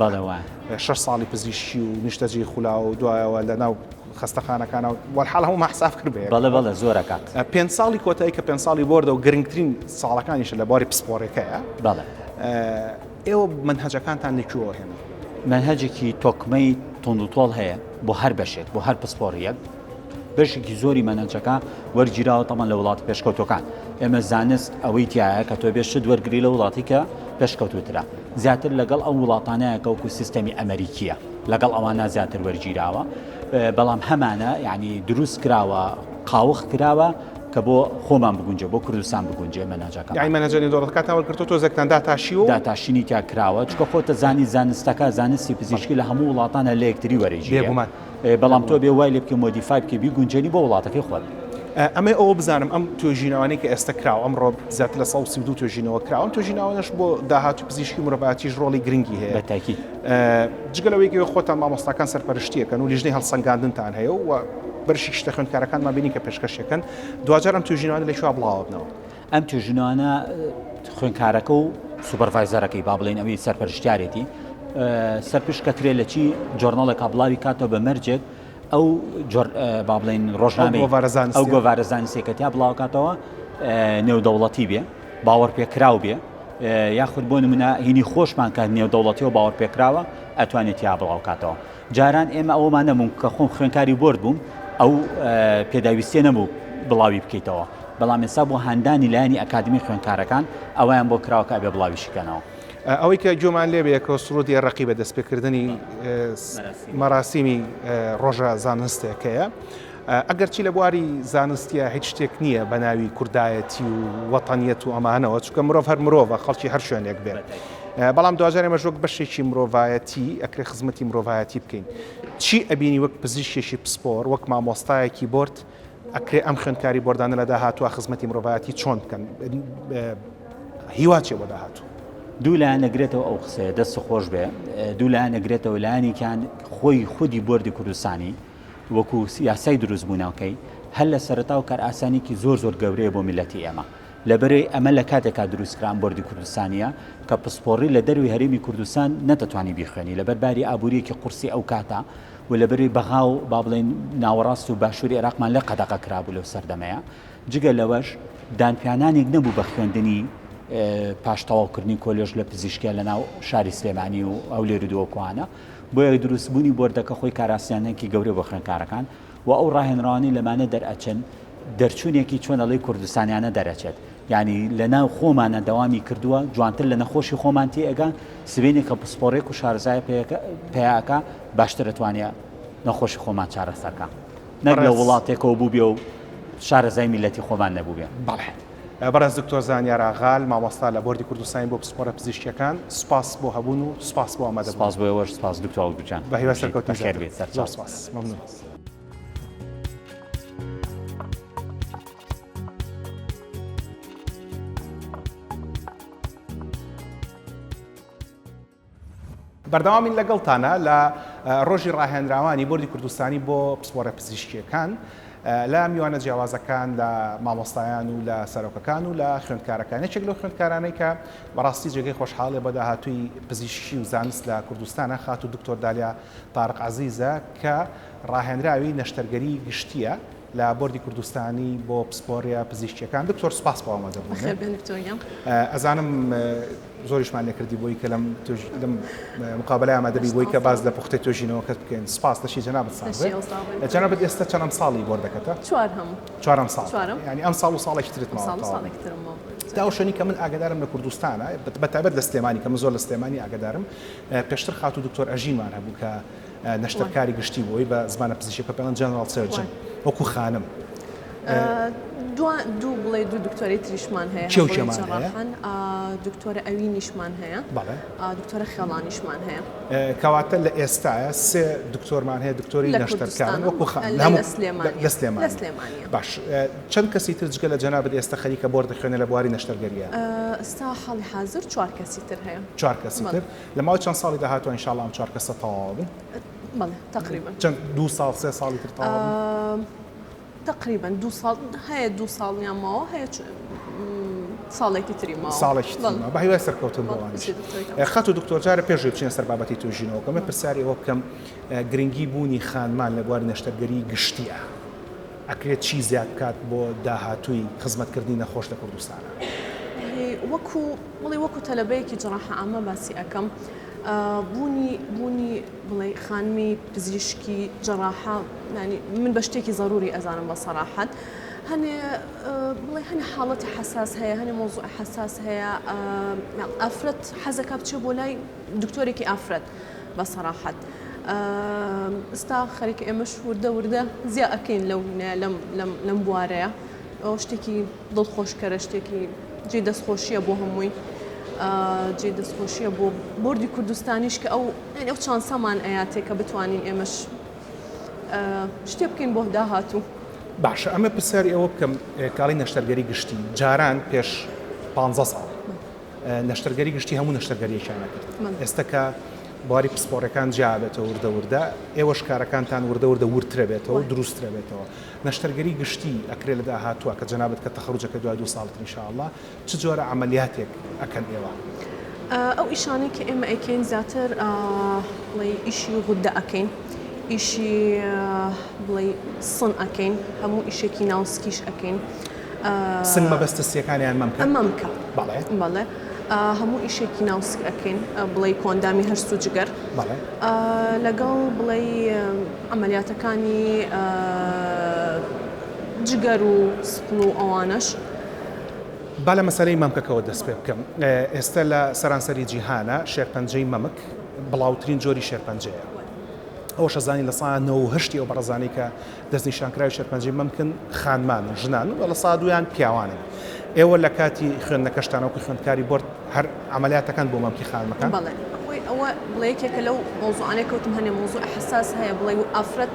6 ساڵی پزیشکی و نیشتەجی خولا و دوایەوە لە ناو خستەخانەکانە وەحاڵ هەموو مەحساف کرد بێ بەڵێ زۆرەکات 5 ساڵی کۆتایی کە 5 ساڵی بۆردە و گرنگترین ساڵەکانیش لە باری پسپۆڕێکەیە بەڵێ ئێوە منهەجەکانتان لەکوێوە هێن منهەجێکی تۆکمەی تۆندوتۆڵ هەیە بۆ هەر بەشێک بۆ هەر پسپۆڕیەک بەشێکی زۆری مەنهەجەکە وەرگیراوە تەمان لە وڵاتی پێشکەوتەکان ئێمە زانست ئەوەی تایە کە تۆ بێشت وەرگری لە وڵاتی کە پێشکەوتوترا زیاتر لەگەڵ ئەو وڵاتانەیە کە وەکو سیستەمی ئەمریکیە لەگەڵ ئەوانە زیاتر وەرگیراوە بەڵام هەمانە یعنی دروست کراوە قاوخ کراوە کە کە بۆ خۆمان بگونجێ بۆ کوردستان بگونجێ مەناجەکە یعنی مەنەجەری دەوڵەتەکەتان وەرگرتو تۆزێکتان داتاشی و داتاشینی تیا کراوە چکە خۆتە زانی زانستەکە زانستی پزیشکی لە هەموو وڵاتانە لە یەکتری وەرەژی بەڵام تۆ بێ وای لێ بکە مۆدیفای بکە بیگونجێنی بۆ وڵاتەکەی خۆت ئەمە ئەوە بزانم ئەم توێژینەوەی کە ئێستا کراوە ئەمڕۆ زیاتر لە 132 توێژینەوە کراون توێژینەوەش بۆ داهاتوو پزیشکی مرۆڤایەتیش ڕۆڵی گرنگی هەیە بەتاکی جگەلەوەی خۆتان مامۆستاکان سەرپەرشتیەکەن و لیژنەی هەڵسەنگاندنتان هەیە و بەرشی شتە خوێندکارەکانمان بینی کە پێشکەشەکەن دوجار ئەم توێژینەوە لە شووا بڵاوە بنەوە ئەم توێژینەوەانە خوێندکارەکە و سوپەرڤایزەرەکەی با بڵێن ئەوەی سەرپەرشتیارێتی سەرپشکەکرێ لە چی جۆرناڵێکا بڵاوی کاتەوە بە مەرجێک ئەو با بڵێن ڕۆژنامەی ئەو گۆڤارە زانستیەکەتیا بڵاوکاتەوە نێودەوڵەتی بێ باوەڕ پێکراو بێ یاخود بۆ نمونە هینی خۆشمان کە نێودەوڵەتیەوە باوەڕ پێکراوە ئەتوانێت یا بڵاوکاتەوە جاران ئێمە ئەومان نەبووم کە خۆم خوێنکاری بۆرد بووم ئەو پێداویستێ نەبوو بڵاوی بکەیتەوە بەڵام ئێستا بۆ هەندانی لایەنی ئەکادمی خوێنکارەکان ئەویان بۆ کراوەکە ئەبێ بڵاویشکەنەوە ئەوەی کە گوێمان لێبێ کە سرودی ڕقی بە دەستپێکردنی مەراسیمی ڕۆژە زانستێکەیە ئەگەر چی لە بواری زانستیە هیچ شتێک نییە بە ناوی کوردایەتی و وەتانیەت و ئەمانەوە چکە مرۆڤ هەر مرۆڤە خەڵکی هەر شوێنێک بێت بەڵام دوجار ئێمە ژۆک بەشێکی مرۆڤایەتی ئەکرێ خزمەتی مرۆڤایەتی بکەین چی ئەبینی وەک پزیشکێکی پسپۆر وەک مامۆستایەکی بۆرد ئەکرێ ئەم خوێندکاری بۆردانە لە داهاتووە خزمەتی مرۆڤایەتی چۆن بکەن هیواچێ بۆ داهاتوو دوو لایەن نەگرێتەوە ئەو قسەیە دەست خۆش بێ دوو لایەن نەگرێتەوە لایەنێکیان خۆی خودی بۆردی کوردستانی وەکو یاسای دروستبوونەوەکەی هەر لە سەرەتا و کار ئاسانێکی زۆر گەورەیە بۆ میلەتی ئێمە لەبەرەی ئەمە لە کاتێکا دروستکران بۆردی کوردستانیە کە پسپۆڕی لە دەروی هەرێمی کوردستان نەتەتوانی بیخوێنی لەبەرباری ئابوووریەکی قورسی ئەو کاتە و لەبەری بەغا و با بڵێن ناوەڕاست و باشووری عێراقمان لە قەدەقە کرابوو لەو سەردەمەیە جگە لەوەش دانپیانانێک نەبوو بە خوێندنی پاشتەواوکردنی کۆلێژ لە پزیشکیە لە ناو شاری سلێمانی و ئەو لێرودووەکوانە بۆیە دروستبوونی بۆردەکە خۆی کاراسیانێکی گەورە بۆ خوێندکارەکان و ئەو ڕاهێنڕانی لەمانە دەرئەچن دەرچوونێکی چۆنەڵی کوردستانیانە دەرەچێت یعنی لە ناو خۆمانە دەوامی کردووە جوانتر لە نەخۆشی خۆمان تێئەگەن سبێنێک کە پسپۆڕێک و شارزای پێیاکە باشتر دەتوانێت نەخۆشی خۆمان چارەسەرکە نەک لە وڵاتێکەوە بوو بێ و شارەزای میلەتی خۆمان نەبوو بێ بەڵێ بەڕێز دکتۆر زانیار ئاغال مامۆستا لە بۆردی کوردستانی بۆ پسپۆرە پزیشکیەکان سپاس بۆ هەبوون و سپاس بۆ ئامادەبوون سپاس بۆ ئێوەش سپاس دکتۆر گوجان بە هیوای سەرکەوتن خێر بێت سپاس مەمنون بەردەوامین لەگەڵتانە لە ڕۆژی ڕاهێنراوانی بۆردی کوردستانی بۆ پسپۆرە پزیشکیەکان لە میوانە جیاوازەکان لە مامۆستایان و لە سەرۆکەکان و لە خوێندکارەکان یەکێک لەو خوێندکارانەی کە بەڕاستی جێگەی خۆشحاڵێ بە داهاتووی پزیشکی و زانست لە کوردستانە خات و دکتۆر دالیا تارق عەزیزە کە ڕاهێنراوی نەشتەرگەری گشتیە لە بۆردی کوردستانی بۆ پسپۆرە پزیشکیەکان دکتۆر سپاس بۆ ئامادەبوون ئەزانم زۆریشمان لێکردی بۆی کە لەم مقابلەی ئامادەبی بۆی کە باز لە پوختەی توێژینەوەکەت بکەین سپاس دەشی جەنابەت ساڵێ جەنابەت ئێستا چەندەم ساڵی بۆردەکەتە چوارەم ساڵ ینی ئەم ساڵ و ساڵێکی ترت ماوە داوشەنی کە من ئاگدارم لە کوردستانە بەتابەت لە سلێمانی کە من زۆر لە سلێمانی ئاگدارم پێشتر خات و دکتۆر ئەژینمان هەبوو کە نەشتەرکاری گشتی بۆی بە زمانە پزیشکی کە پێڵەن جەنرال سەرجن وەکو خانم دوو بڵێ دوو دکتۆری تریشمان هەیە دکتۆرە ئەوینیشمان هەیە دکتۆرە خێڵانیشمان هەیە کەواتە لە ئێستاە سێ دکتۆرمان هەیە دکتۆری نەشتەرکارن وەکو لە سلێمانی باش چەند کەسی تر جگە لە جەنابەت ئێستا خەریکە بۆرد دەخوێنێت لە بواری نەشتەرگەریە ئێستا حاڵی حاضر 4 کەسی تر هەیە 4 کەسی تر لە ماوەی چەند ساڵی داهاتوە ئینشاڵڵا ئەم 4 کەسە تەواو بن بەڵێ تقریبا چەند 2 ساڵ 3 ساڵی تر تەواو بن تقریبا 2 ساڵ هەیە 2 ساڵیان ماوە هەیە ساڵێکی تری ماوە ساڵێکی تری بە هیوای سەرکەوتن بۆوانش خەت و دکتۆر جارە پێشوی بچینە سەر بابەتی توێژینەوە کەمە پرسیاری ئەوە بکەم گرنگی بوونی خانمان لە بواری نەشتەرگەری گشتیە ئەکرێت چی زیاد بکات بۆ داهاتووی خزمەتکردنی نەخۆش لە کوردستانە وەکو تەلەبەیەکی جراحە ئامە باسی ئەەکەم بوونی بڵێ خانمی پزیشکی جراحە من بە شتێکی ضروری ئەزانم بە سەراحەت هەنێ حاڵەتی حساس هەیە هەنێ مۆزوع حساس هەیە ئافرەت حەزەکە بچێ بۆ لای دکتۆرێکی ئافرەت بە سەراحەت ئستا خەریکە ئێمەش وردە زیاد ئەکەین لەم بوارەیە ئەو شتێکی دڵخۆشکەرە شتێکی جێ دەستخۆشیە بۆ هەمووی جێ دەستخۆشیە بۆ بۆردی کوردستانیش کە ئەو چانسەمان ئەیاتێک کە بتوانین ئێمەش شتێ بکەین بۆ داهاتوو. باشە ئەمە پرسیاری ئەوە بکەم کاڵی نەشتەرگەری گشتی جاران پێش 15 ساڵ نەشتەرگەری گشتی هەموو نەشتەرگەریەکیان نەکرد ئێستا کە بواری پسپۆرەکان جیابێتەوە وردە ئێوەش کارەکانتان وردە ورترە بێتەوە دروسترە بێتەوە نەشتەرگەری گشتی ئەکرێ لە داهاتووە کە جەنابەت کە تەخەڕوجەکە دوای 2 ساڵت ئینشاءالله چ جۆرە عملیاتێک ئەکەن ئێوە؟ ئەو ئیشانەی کە ئێمە ئەیکەین زیاتر بڵێ ئیشی غودە ئەەکەین ئیشی بڵێ سن ئەەکەین هەموو ئیشێکی ناوسکیش ئەەکەین سن مەبەستە سیەکانیان مەمکە بەڵێ هەموو ئیشێکی ناوسک ئەەکەین بڵێ کۆندامی هەرس و جگەر لەگەڵ بڵێ ئەمەلیاتەکانی جگەر و سپڵ و ئەوانش با لە مەسەلەی مەمکەکەەوە دەست پێ بکەم ئێستا لە سەرانسەری جیهانە شێرپەنجەی مەمک بڵاوترین جۆری شێرپەنجەیە ئەو شەزانی لە ساڵ 98 ئەو بەڕێزانەی کە دەستنیشانکراوی شێرپەنجەی مەمکن خانمانن ژنان و لە ساڵ 2 پیاوانن ئێوە لە کاتی خوێندنەکەشتانەوەکو خوێندکاری بۆرد هەر عملیاتەکان بۆ مەمکی خانمەکان بەڵێ ئەوە بڵەیەکێکە لەو مۆزوعانەی کەوتم هەنێ مۆزوع حساس هەیە بڵێ و ئافرەت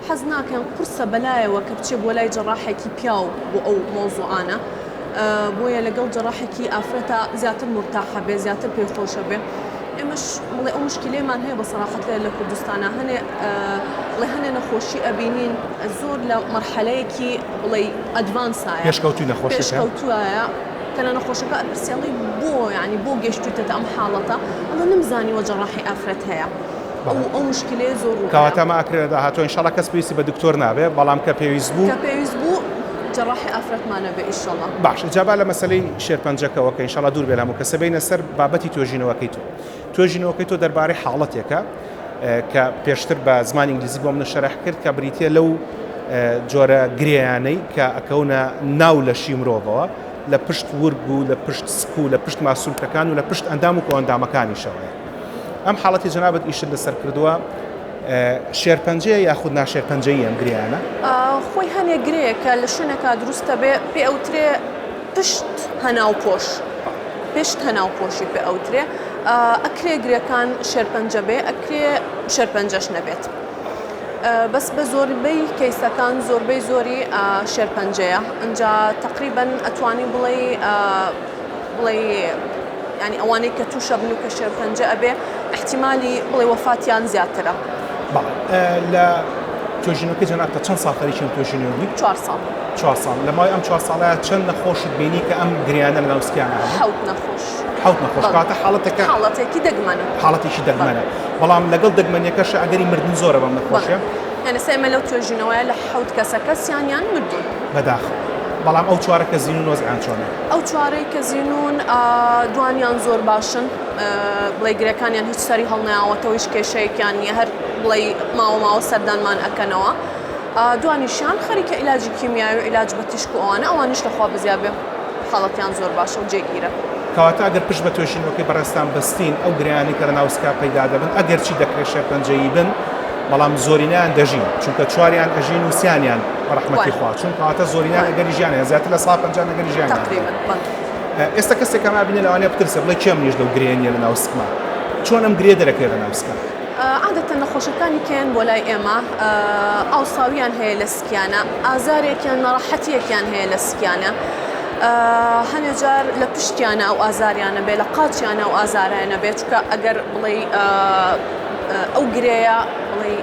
حەز ناکەن قورسە بەلایەوە کە بچێ بۆ لای جەڕاحێکی پیاو بۆ ئەو مۆزوعانە بۆیە لەگەڵ جەڕاحێکی ئافرەتە زیاتر مرتاحە بێ زیاتر پێخۆشە بێ ئێمەش بڵێ ئەو مشکلەیەمان هەیە بە سەراحەت لە کوردستانە هەنێ نەخۆشی ئەبینین زۆر لە مەرحەلەیەکی بڵێ ئەدڤانسایە پێشکەوتوی پێشکەوتوایە کە لە نەخۆشەکە پرسیاڵی بۆ ینی بۆ گەشتوتە ئەم حاڵەتە ئەڵە نمزانیوە جەڕاحی ئافرەت هەیە ئەو مشکلەیە زۆر کەواتەمە ئەکرێت داهاتوە ئینشاڵڵا کەس پێویستی بە دکتۆر نابێ بەڵام کە پێویست بوو جەڕاحی ئافرەتمانە بێ ئینشاڵڵا. باش جابا لە مەسەلەی شێرپەنجەکەەوە کە ئینشاڵڵا دوور بێ لەمو کەسە بینە سەر بابەتی توێژینەوەکەی توێژینەوەکەی تۆ دەربارەی حاڵەتێکە کە پێشتر بە زمانی ئینگلیزی بۆ منە شەرح کرد کە بریتە لەو جۆرە گرێیانەی کە ئەکەونە ناو لە شی مرۆڤەوە لە پشت ورگ و لە پشت سکو لە پشت ماسوولکەکان و لە پشت ئەندام و کۆئەندامەکانیشەوە ئەم حاڵەتی جەنابەت ئیشت لەسەر کردووە شێرپەنجەیە یاخود ناشێرپەنجەیی ئەم گریانە خۆی هەنێ گرەیەکە لە شوێنێکا دروستە بێ پێ ئەوترێ پشت هەناوپۆش پشت هەناوپۆشی پێ ئەوترێ ئەکرێ گرێکان شێرپەنجە بێ ئەکرێ شێرپەنجەش نەبێت بەس بە زۆربەی کەیسەکان زۆربەی زۆری شێرپەنجەیە ئەجا تقریبەن ئەتوانی بڵێ ینی ئەوانەی کە تووشە بن و کە شێرپەنجە ئەبێ احتیمالی بڵێ وەفاتیان زیاترە لە توێژینەکەی جەنابەت چەند ساڵ خەریکی توێژینەوە بوویت؟ 4 ساڵ لە ماوەی ئەم 4 ساڵەیە چەند نەخۆشت بینی کە ئەم گریانە لە ناوسکیانە حەوت نەخۆش کاتە حاڵەتێکی دەگمەنە بەڵام لەگەڵ دەگمەنیەکەش ئەگەری مردن زۆرە بەم نەخۆشیە یعنی سێمە لەو توێژینەوەیە لە 7 کەسیانیان مردوون بەداخەوە بەڵام ئەو چوارە کە زیینون وەزعیان چۆنە؟ ئەو چوارەی کە زیینون دوانیان زۆر باشن بڵێ گرەکانیان هیچ سەری هەڵنایاوەتەوە هیچ کێشەیەکیان نیە هەر بڵێ ماوە سەردانمان ئەکەنەوە دوانیشیان خەریکە عیلاجی کیمیایی و عیلاج بە تیشک و ئەوانیش لەخوا بزیابێ حاڵەتیان زۆر باشە و جێگیرە کەواتە ئەگەر پشت بە توێژینەوەکەی بەڕێستان بەستین ئەو گریانی کە لە ناوسکا پەیدا دەبن ئەگەر چی دەکرێت شێرپەنجەیی بن بەڵام زۆرینیان دەژین چونکە چواریان ئەژین و سیانیان بەڕەحمەتی خوا چون کەواتە زۆرینیان ئەگەری ژیانیان زیاتر لە 150 ئەگەری ژیانیان ئێستا کەسێکە مابینێ لەوانەیە بترسە بڵێ کێم نیش لەو گرێنیە لە ناوسکما چۆن ئەم گرێ دەرەکەی لە ناوسکا عادەتەن نەخۆشەکانی کێن بۆ لای ئێمە ئاوساویان هەیە لە سکیانە ئازارێکیان نەڕەحەتیەکیان هەیە لە سکیانە هەنێ جار لە پشتیانە ئەو ئازاریانە بێ لە قاچیانە و ئازارایانە بێت چکە ئەگەر بڵێ ئەو گرەیە بڵێ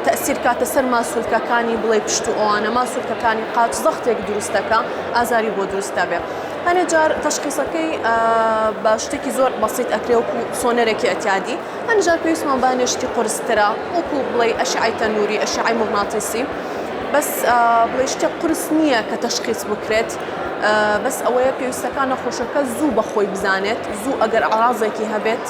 تەسیر کاتە سەر ماسوولکەکانی بڵێ پشت و ئەوانە ماسوولکەکانی قاچ زەختێک دروستەکە ئازاری بۆ دروستە بێ هەنێ جار تەشخیصەکەی بە شتێکی زۆر بەسیط ئەکرێ وەکو سۆنەرێکی ئەتیادی هەنێ جار پێویستمان بانێشتی قورسترە وەکو بڵێ ئەشعەی تەنووری ئەشعەی مغناطیسی بەس بڵێ شتێک قورس نییە کە تەشخیص بکرێت بەس ئەوەیە پێویستەکان نەخۆشەکە زوو بەخۆی بزانێت زوو ئەگەر ئەعرازێکی هەبێت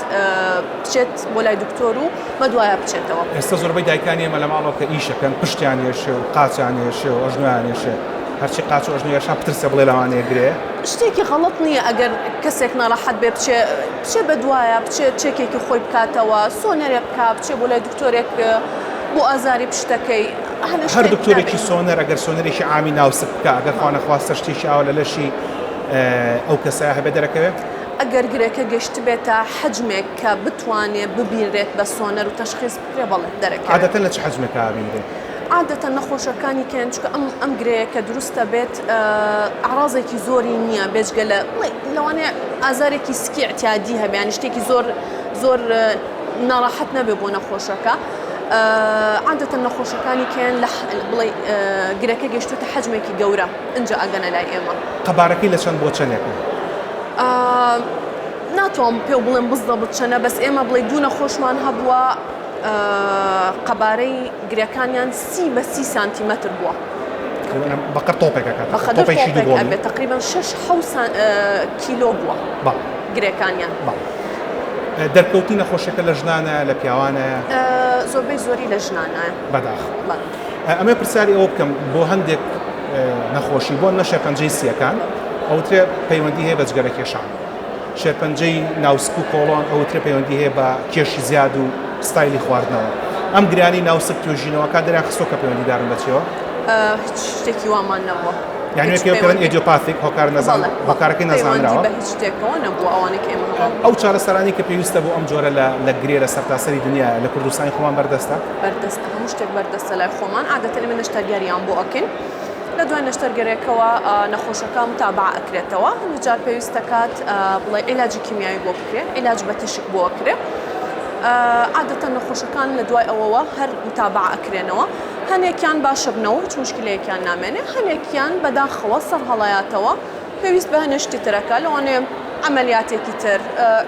بچێت بۆ لای دکتۆر و بەدوایە بچێتەوە ئێستا زۆربەی دایکانی ئێمە لە ماڵەوە کە ئیشەکەن پشتیان هێشێ و قاچیان هێشێ و ئەژنۆیان هێشێ هەرچی قاچ و ئەژنۆیەشان بترسە بڵێ لەوانەیە گرێ شتێکی غەڵەت نییە ئەگەر کەسێک ناڕەحەت بێ بچێ بەدوایە بچێت چێکێکی خۆی بکاتەوە سۆنەرێ بکات بچێ بۆ لای دکتۆرێک بۆ ئازاری پشتەکەی هەر دکتۆرێکی سۆنەر ئەگەر سۆنەرێکی عامی ناوسک بکە ئەگەر خوا نەخواستە شتێکی ئاوا لە لەشی ئەو کەسایە هەبێ دەرەکەوێت ئەگەر گرێکە گەشت بێتە حەجمێک کە بتوانێت ببینرێت بە سۆنەر و تەشخیص بکرێ بەڵێ دەرەکەوێت. عادەتەن لە چ حەجمێکە ئابینرێت؟ عادەتە نەخۆشەکانی کێن چکە ئەم گرەیە کە دروستە بێت ئاڕازێکی زۆری نییە بێجگە لەوانەیە ئازارێکی سکی اعتیادی هەبیان شتێکی زۆر ناڕاحەت نەبێ بۆ نەخۆشەکە. عادەتەن نەخۆشەکانی کێن بڵێ گرەکە گەشتوتە حەجمێکی گەورە ئەنجا ئەگەنە لای ئێمە. قەبارەکەی لە چەند بۆ چەندێکە؟ ناتوانم پێ بڵێم بزدە بچەنە بەس ئێمە بڵێ دوو نەخۆشمان هەبووە قەبارەی گرەکانیان 30 بە 30 سانتیمەتر بووە. بەقەر تۆپێکەکە بێت تقریبا 6-7 کیلۆ بووە گرێکانیان. دەرکەوتی نەخۆشەکە لە ژنانە لە پیاوانە؟ زۆربەی زۆری لە ژنانە. بەداخ ئەمە پرسیاری ئەوە بکەم بۆ هەندێک نەخۆشی بۆ نە شێرپەنجەی سیەکان ئەوترێ پەیوەندی هەیە بە جگەرە کێشان، شێرپەنجەی ناوسک و کۆڵۆن ئەوترێ پەیوەندی هەیە بە کێشی زیاد و ستایلی خواردنەوە. ئەم گرانی ناوسک توێژینەوەکە دەریان خستۆ کە پەیوەندیدارن بەچەوە؟ هیچ شتێکی وامان نەبووە. یعنی پێوەن ئێدیۆپاتیک هۆکار نەزان هۆکارەکەی نەزانراوە بە هیچ شتێکەوە نەبووە ئەوانە کە ئێمە ئەو چارەسەرانی کە پێویستە بۆ ئەم جۆرە لە گرێ لە سەرتاسەری دنیا لە کوردستانی خۆمان بەردەستە؟ بەردەستە هەموو شتێک بەردەستە لای خۆمان عادەتەن ئێمە نەشتەرگەریان بۆ ئەکەین لە دوای نەشتەرگەرێکەوە نەخۆشەکە متابع ئەکرێتەوە هەندجار پێویستە کات بڵێ عیلاجی کیمیایی بۆ بکرێت عیلاج بە تشک بۆ ئەکرێت عادەتەن نەخۆشەکان لە دوای ئەوەوە هەر متابع ئەکرێنەوە هەنێکیان باشە بنەوە هیچ مشکلەیەکیان نامێنێ هەنێکیان بەداخەوە سەر هەڵایاتەوە پێویست بە هەنێشتی ترەکە لەوانەیە عملیاتێکی تر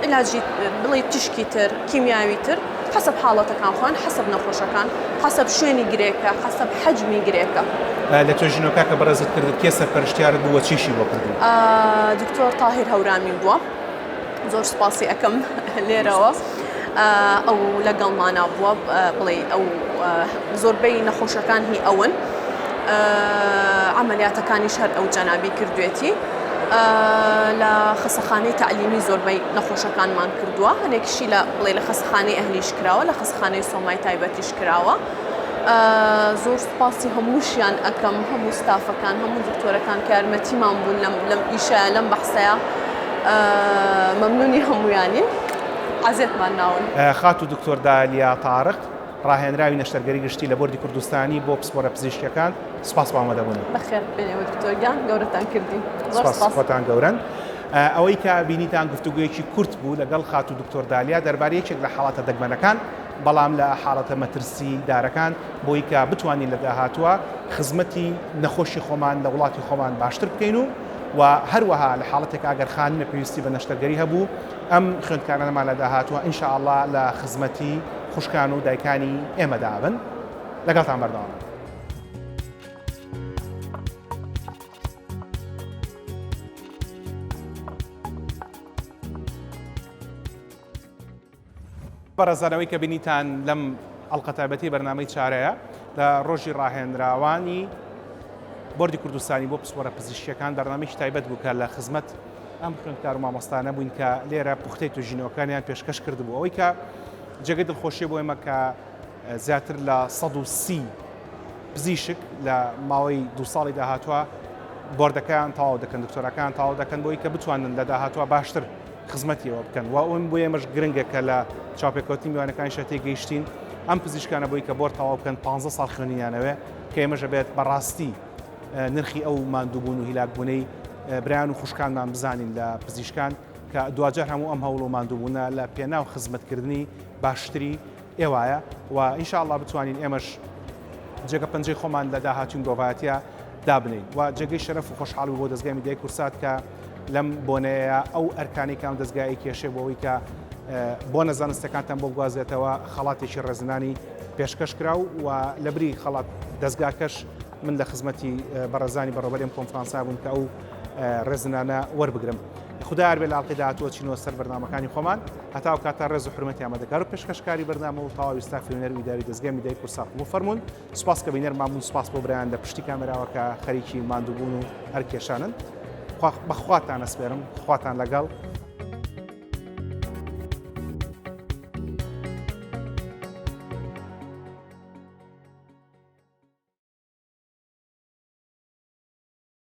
عیلاجی بڵێ تشکی تر کیمیاوی تر حسب حاڵەتەکان خۆیان حسب نەخۆشەکان حسب شوێنی گرێکە حسب حەجمی گرێکە. لە توێژینەوەکە کە بەڕێزت کردت کێ سەرپەرشتیارت بووە چیشی بۆ کردی؟ دکتۆر تاهیر هەورامی بووە زۆر سپاسی ئەەکەم لێرەوە ئەو لەگەڵمانە بووە بڵێ ئەو زۆربەی نەخۆشەکان هی ئەون عملیاتەکانیش هەر ئەو جەنابی کردوێتی لە خەسەخانەی تعلیمی زۆربەی نەخۆشەکانمان کردووە هەنێکشی لە بڵێ لە خەسەخانەی ئەهلیش کراوە لە خەسەخانەی سۆمای تایبەتیش کراوە زۆر سپاسی هەمووشیان ئەەکەم هەموو ستافەکان هەموو دکتۆرەکان کە یارمەتیمان بوون لەم ئیشە لەم بەحسەیە مەمنونی هەموویانین عزیزمان ناون. خات و دکتۆر دالیا تارق ڕاهێنراوی نەشتەرگەری گشتی لە بۆردی کوردستانی بۆ پسپۆرە پزیشکیەکان سپاس بۆ ئامادەبوون. بەخێر بێنەوە دکتۆرگیان گەورەتان کردین. سپاس خۆتان گەورن. ئەوەی کە بینیتان گفتوگویەکی کورت بوو لەگەڵ خات و دکتۆر دالیا دەربارەی یەکێک لە حاڵاتە دەگمەنەکان بەڵام لە حاڵەتە مەترسی دارەکان بۆی کە بتوانین لە داهاتووە خزمەتی نەخۆشی خۆمان لە وڵاتی خۆمان باشتر بکەین و هەروەها لە حاڵەتێک ئاگەر خانمە پێویستی بە نەشتەرگەری هەبوو ئەم خوێندکارانەمان لە داهاتووە ئینشاءالله لە خزمەتی خوشکان و دایکانی ئێمەدا بن لەگەڵتان بەردەوام. بەڕێزانەوەی کە بینیتان لەم ئەڵقەتایبەتی بەرنامەی چارەیە لە ڕۆژی ڕاهێنراوانی بۆردی کوردستانی بۆ پسپۆرە پزیشکیەکان بەرنامەیەکی تایبەت بوو کە لە خزمەت ئەم خوێندکار و مامۆستانە بووین کە لێرە پوختەی توێژینەوەکانیان پێشکەش کردبوو ئەوەی کە جێگەی دڵخۆشیە بۆ ئێمە کە زیاتر لە 130 پزیشک لە ماوەی 2 ساڵی داهاتووە بۆردەکان تەواو دەکەن دکتۆرەکان تەواو دەکەن بۆی کە بتوانن لە داهاتووە باشتر خزمەتیەوە بکەن و ئەوم بۆ ئێمەش گرنگە کە لە چاوپێکەوتی میوانەکان شەتێ گەیشتین ئەم پزیشکانە بۆی کە بۆر تەواو بکەن 15 ساڵ خوێنیانەوە کە ئێمەژە بێت بەڕاستی نرخی ئەو ماندووبوون و هیلاکبوونەی برایان و خوشکانمان بزانین لە پزیشکان کە دوجار هەموو ئەم هەوڵ و ماندووبوونە لە پێناو خزمەتکردنی باشتری ئێوایە و ئینشاءالله بتوانین ئێمەش جێگە پەنجەی خۆمان لە داهاتوون دۆڤایەتیە دابنین و جێگەی شەرەف و خۆشحاڵی بۆ دەستگای میدیای کورسات کە لەم بۆنەیە ئەو ئەرکانی کام دەستگای کێشێ بۆەوەی کە بۆ نەزانستەکانتان بۆ بگوازێتەوە خەڵاتێکی ڕێزنانی پێشکەش کرا و لە بری خەڵات دەستگاکەش من لە خزمەتی بەڕێزانی بەڕێوەبەرێم کۆنفرانسا بوون کە ئەو ڕێزنانە وەربگرم. خدا هەر بێ لە ئاڵقەی داهاتووە چینەوە سەر بەرنامەکانی خۆمان هەتا و کاتە ڕێز و حرمەتی ئامادەکار و پێشکەشکاری بەرنامە و تەواوی ستافی هونەر و ئیداری دەستگای میدیای کورسات بۆ فەرموون سوپاس کە بینەرمان بوون سوپاس بۆ برایان لە پشتی کامێراوە کە خەریکی ماندووبوون و هەر کێشانن بەخواتان ئەسپێرم خواتان لەگەڵ